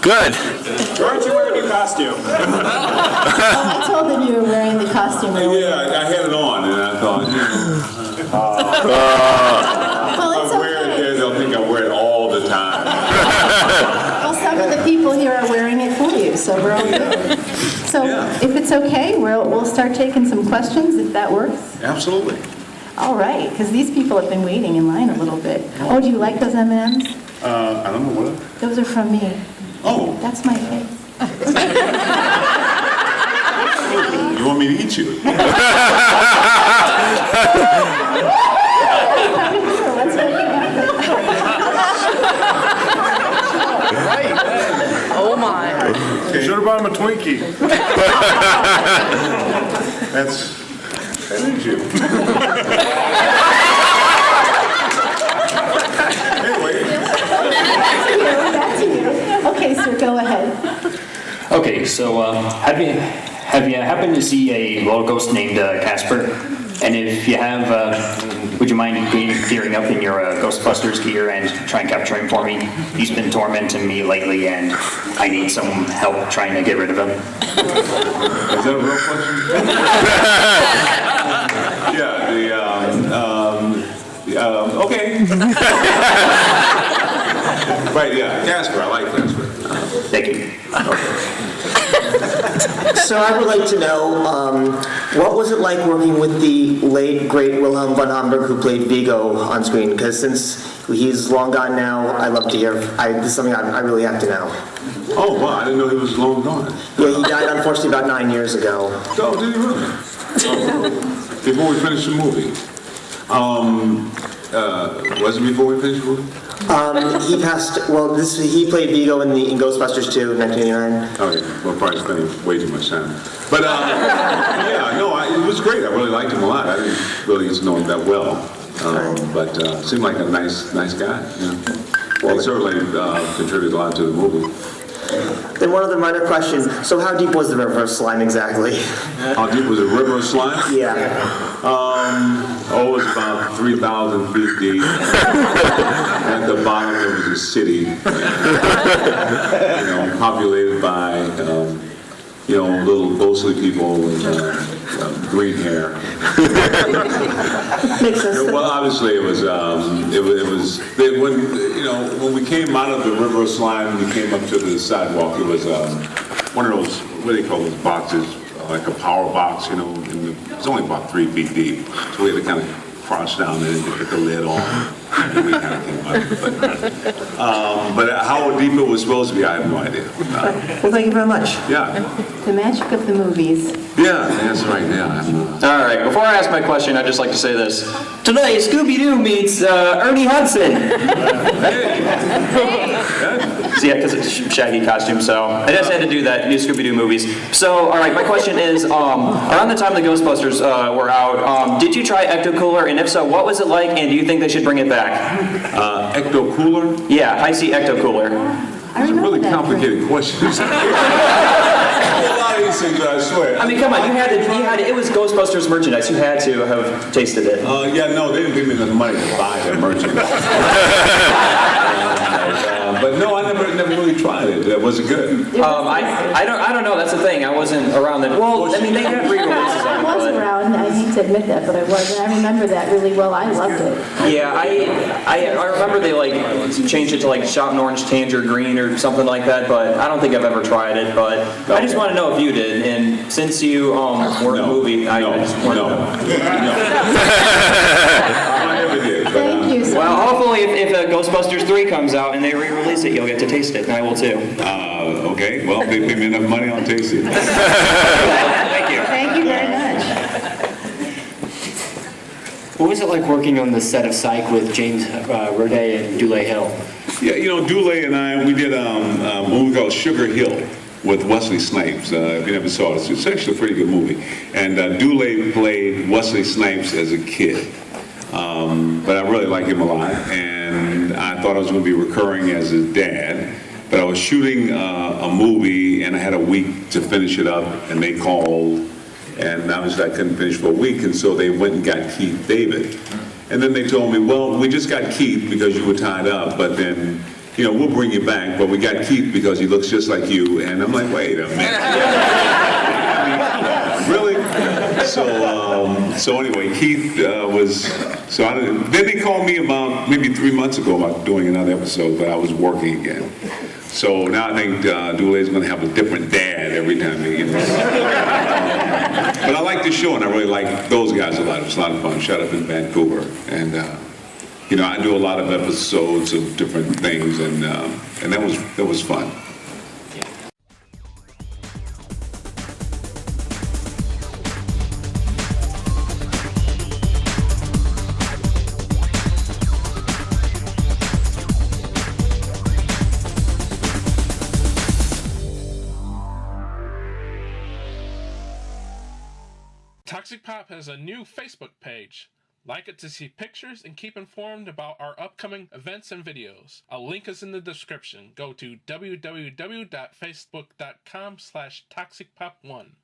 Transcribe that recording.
Good. Why aren't you wearing your costume? I told them you were wearing the costume earlier. Yeah, I had it on, and I thought, Well, it's if I wear it there, they'll think I wear it all the time. Well, some of the people here are wearing it for you, so we're all good. So if it's okay, we'll start taking some questions, if that works. Absolutely. All right, because these people have been waiting in line a little bit. Oh, do you like those M&Ms? I don't know what. Those are from me. Oh, That's my face. you want me to eat you? Let's make it happen. Oh my. Should have bought him a Twinkie. That is you. Anyway, Back to you. Okay, sir, go ahead. Okay, so have you happened to see a little ghost named Casper? And if you have, would you mind gearing up in your Ghostbusters gear and try and capture him for me? He's been tormenting me lately, and I need some help trying to get rid of him. is that a real question? Okay. Right, yeah, Casper, I like Casper. Thank you. So I would like to know, what was it like working with the late, great Wilhelm von Homburg, who played Vigo on screen? Because since he's long gone now, I'd love to hear. This is something I really have to know. Oh, wow, I didn't know he was long gone. Yeah, he died unfortunately about 9 years ago. Oh, did he really? Oh. Before we finish the movie. Was it before we finished the movie? He passed. Well, he played Vigo in Ghostbusters 2 in 1989. Oh, yeah. We're probably spending way too much time. But, yeah, no, it was great. I really liked him a lot. I didn't really used to know him that well. But seemed like a nice guy. You know? Well, he certainly contributed a lot to the movie. Then one other minor question. So how deep was the river of slime exactly? How deep was the river of slime? Yeah. It was about 3,000 feet deep. At the bottom there was a city, populated by, little ghostly people with green hair. Makes sense. Well, obviously it was when we came out of the river of slime, we came up to the sidewalk. It was one of those, what do they call those boxes? Like a power box, it's only about 3 feet deep. So we had to kind of crouch down there and get the lid on. And we kind of came up. But how deep it was supposed to be, I have no idea. Well, thank you very much. Yeah. The magic of the movies. Yeah, that's right. Yeah. All right, before I ask my question, I'd just like to say this. Today, Scooby-Doo meets Ernie Hudson. So yeah, because it's shaggy costume, so I just had to do that, new Scooby-Doo movies. So, all right, my question is, around the time the Ghostbusters were out, did you try Ecto Cooler, and if so, what was it like, and do you think they should bring it back? Ecto Cooler? Yeah, high C Ecto Cooler. These are really complicated questions. A lot of these things, I swear. I mean, come on, you had to, it was Ghostbusters merchandise, you had to have tasted it. Yeah, no, they didn't give me enough money to buy that merchandise. But no, I never really tried it. Was it good? I don't know. That's the thing. I wasn't around then. Well, I mean, they had re-releases of I it. was but- around, I hate to admit that, but I wasn't. I remember that really well. I loved it. Yeah, I remember they changed it to shot in orange, tangerine green or something like that. But I don't think I've ever tried it. But I just want to know if you did. And since you were in a movie, I just wanted to know. Thank you so much. Well, hopefully, if Ghostbusters 3 comes out and they re-release it, you'll get to taste it, and I will too. Okay, well, if they pay me enough money, I'll taste it. Thank you. Thank you very much. What was it like working on the set of Psych with James Roday and Dule Hill? Yeah, Dule and I, we did a movie called Sugar Hill with Wesley Snipes. If you never saw it, it's actually a pretty good movie. And Dule played Wesley Snipes as a kid. But I really like him a lot, and I thought I was going to be recurring as his dad. But I was shooting a movie, and I had a week to finish it up, and they called, and obviously I couldn't finish for a week, and so they went and got Keith David. And then they told me, well, we just got Keith because you were tied up, but then we'll bring you back, but we got Keith because he looks just like you. And I'm like, wait a minute. Really? So anyway, Keith then they called me about maybe 3 months ago about doing another episode, but I was working again. So now I think Dulay's going to have a different dad every time he gets. But I like the show, and I really like those guys a lot. It was a lot of fun. Shot up in Vancouver, and I do a lot of episodes of different things, and that was fun. Toxic Pop has a new Facebook page. Like it to see pictures and keep informed about our upcoming events and videos. A link is in the description. Go to www.facebook.com/toxicpop1.